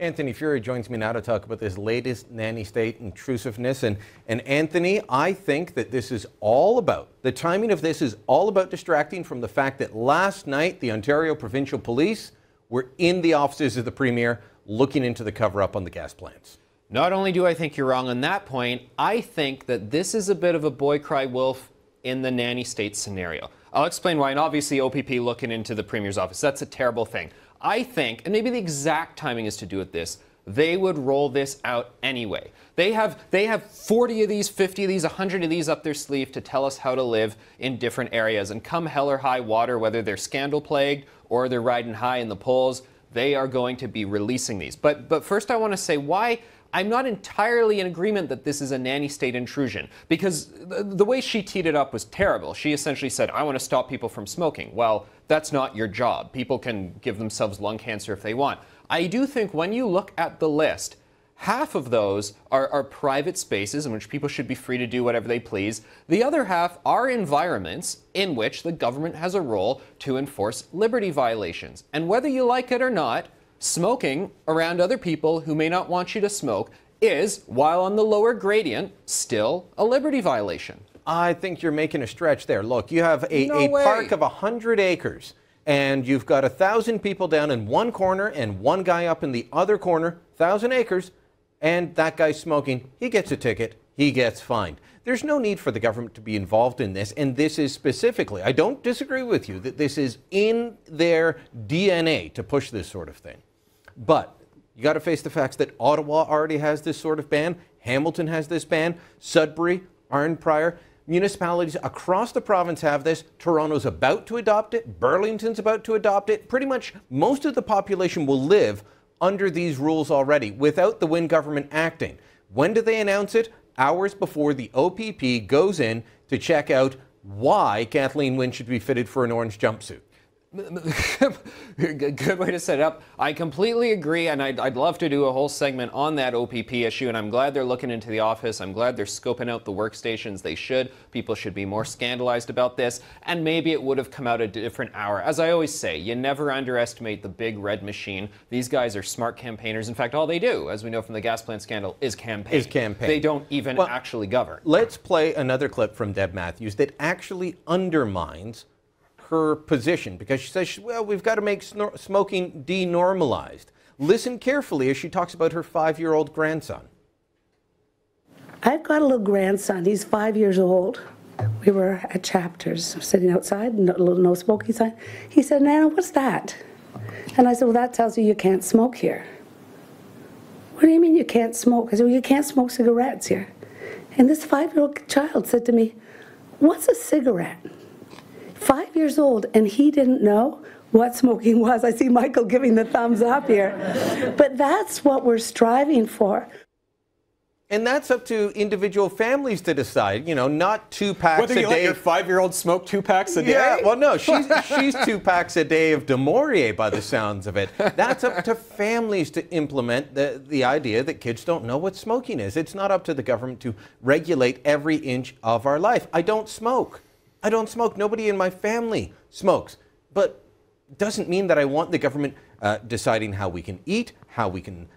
Anthony Furey joins me now to talk about this latest nanny state intrusiveness. And Anthony, I think that this is all about, the timing of this is all about distracting from the fact that last night the Ontario Provincial Police were in the offices of the Premier looking into the cover-up on the gas plants. Not only do I think you're wrong on that point, I think that this is a bit of a boy cry wolf in the nanny state scenario. I'll explain why, and obviously OPP looking into the Premier's office, that's a terrible thing. I think, and maybe the exact timing is to do with this, they would roll this out anyway. They have 40 of these, 50 of these, 100 of these up their sleeve to tell us how to live in different areas. And come hell or high water, whether they're scandal-plagued or they're riding high in the polls, they are going to be releasing these. But first I want to say why I'm not entirely in agreement that this is a nanny state intrusion, because the way she teed it up was terrible. She essentially said, I want to stop people from smoking. Well, that's not your job. People can give themselves lung cancer if they want. I do think when you look at the list, half of those are private spaces in which people should be free to do whatever they please. The other half are environments in which the government has a role to enforce liberty violations. And whether you like it or not, smoking around other people who may not want you to smoke is, while on the lower gradient, still a liberty violation. I think you're making a stretch there. Look, you have a park of 100 acres, and you've got 1,000 people down in one corner and one guy up in the other corner, 1,000 acres, and that guy's smoking. He gets a ticket. He gets fined. There's no need for the government to be involved in this, and this is specifically, I don't disagree with you, that this is in their DNA to push this sort of thing. But you got to face the facts that Ottawa already has this sort of ban. Hamilton has this ban. Sudbury, Arnprior, municipalities across the province have this. Toronto's about to adopt it. Burlington's about to adopt it. Pretty much most of the population will live under these rules already without the Wynne government acting. When do they announce it? Hours before the OPP goes in to check out why Kathleen Wynne should be fitted for an orange jumpsuit. Good way to set it up. I completely agree, and I'd love to do a whole segment on that OPP issue, and I'm glad they're looking into the office. I'm glad they're scoping out the workstations. They should. People should be more scandalized about this, and maybe it would have come out a different hour. As I always say, you never underestimate the big red machine. These guys are smart campaigners. In fact, all they do, as we know from the gas plant scandal, is campaign. They don't even actually govern. Let's play another clip from Deb Matthews that actually undermines her position, because she says, well, we've got to make smoking denormalized. Listen carefully as she talks about her 5-year-old grandson. I've got a little grandson. He's 5 years old. We were at Chapters, sitting outside, no smoking sign. He said, Nana, what's that? And I said, well, that tells you can't smoke here. What do you mean you can't smoke? I said, well, you can't smoke cigarettes here. And this 5-year-old child said to me, what's a cigarette? 5 years old, and he didn't know what smoking was. I see Michael giving the thumbs up here. But that's what we're striving for. And that's up to individual families to decide, you know, not 2 packs a day. Whether you let your 5-year-old smoke 2 packs a day? Yeah, well, no, she's 2 packs a day of De Maurier by the sounds of it. That's up to families to implement the idea that kids don't know what smoking is. It's not up to the government to regulate every inch of our life. I don't smoke. I don't smoke. Nobody in my family smokes. But it doesn't mean that I want the government deciding how we can eat, how we can,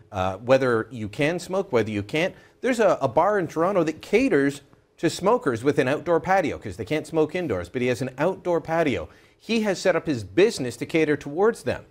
whether you can smoke, whether you can't. There's a bar in Toronto that caters to smokers with an outdoor patio because they can't smoke indoors, but he has an outdoor patio. He has set up his business to cater towards them.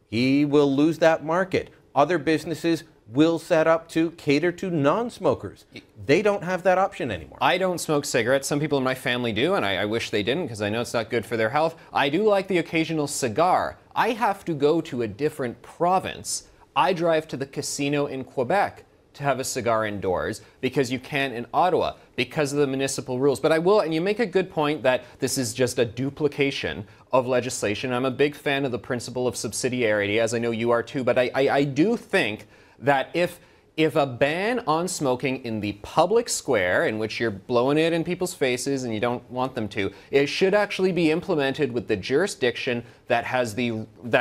He will lose that market. Other businesses will set up to cater to non-smokers. They don't have that option anymore. I don't smoke cigarettes. Some people in my family do, and I wish they didn't because I know it's not good for their health. I do like the occasional cigar. I have to go to a different province. I drive to the casino in Quebec to have a cigar indoors because you can't in Ottawa because of the municipal rules. But I will, and you make a good point that this is just a duplication of legislation. I'm a big fan of the principle of subsidiarity, as I know you are too, but I do think that if a ban on smoking in the public square, in which you're blowing it in people's faces and you don't want them to, it should actually be implemented with the jurisdiction that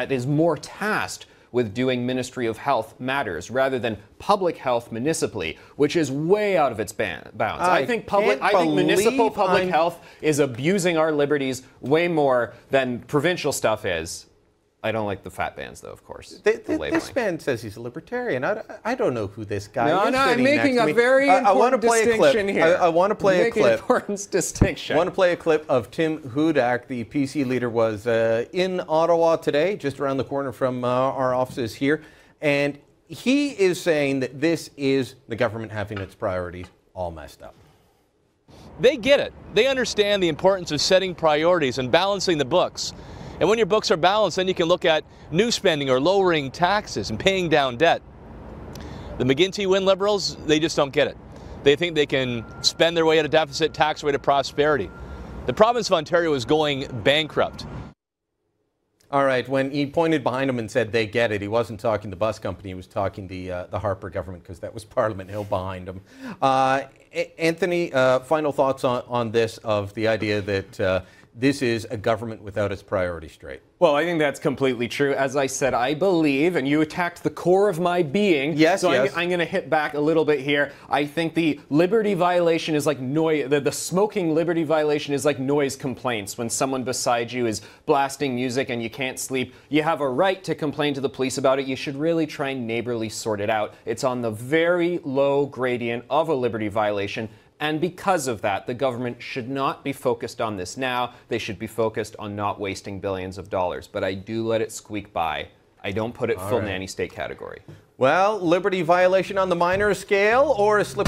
is more tasked with doing Ministry of Health matters rather than public health municipally, which is way out of its bounds. I think municipal public health is abusing our liberties way more than provincial stuff is. I don't like the fat bands, though, of course. This man says he's a libertarian. I don't know who this guy is. No, I'm making a very important distinction here. I want to play a clip. An important distinction. I want to play a clip of Tim Hudak, the PC leader, was in Ottawa today, just around the corner from our offices here. And he is saying that this is the government having its priorities all messed up. They get it. They understand the importance of setting priorities and balancing the books. And when your books are balanced, then you can look at new spending or lowering taxes and paying down debt. The McGuinty-Wynne Liberals, they just don't get it. They think they can spend their way out of deficit, tax their way to prosperity. The province of Ontario is going bankrupt. All right, when he pointed behind him and said they get it, he wasn't talking the bus company, he was talking the Harper government, because that was Parliament Hill behind him. Anthony, final thoughts on this, of the idea that this is a government without its priorities straight? Well, I think that's completely true. As I said, I believe, and you attacked the core of my being. Yes, so yes. I'm going to hit back a little bit here. I think the liberty violation is like noise. The smoking liberty violation is like noise complaints. When someone beside you is blasting music and you can't sleep, you have a right to complain to the police about it. You should really try and neighborly sort it out. It's on the very low gradient of a liberty violation. And because of that, the government should not be focused on this now. They should be focused on not wasting billions of dollars. But I do let it squeak by. I don't put it full nanny state category. Well, liberty violation on the minor scale, or a slip...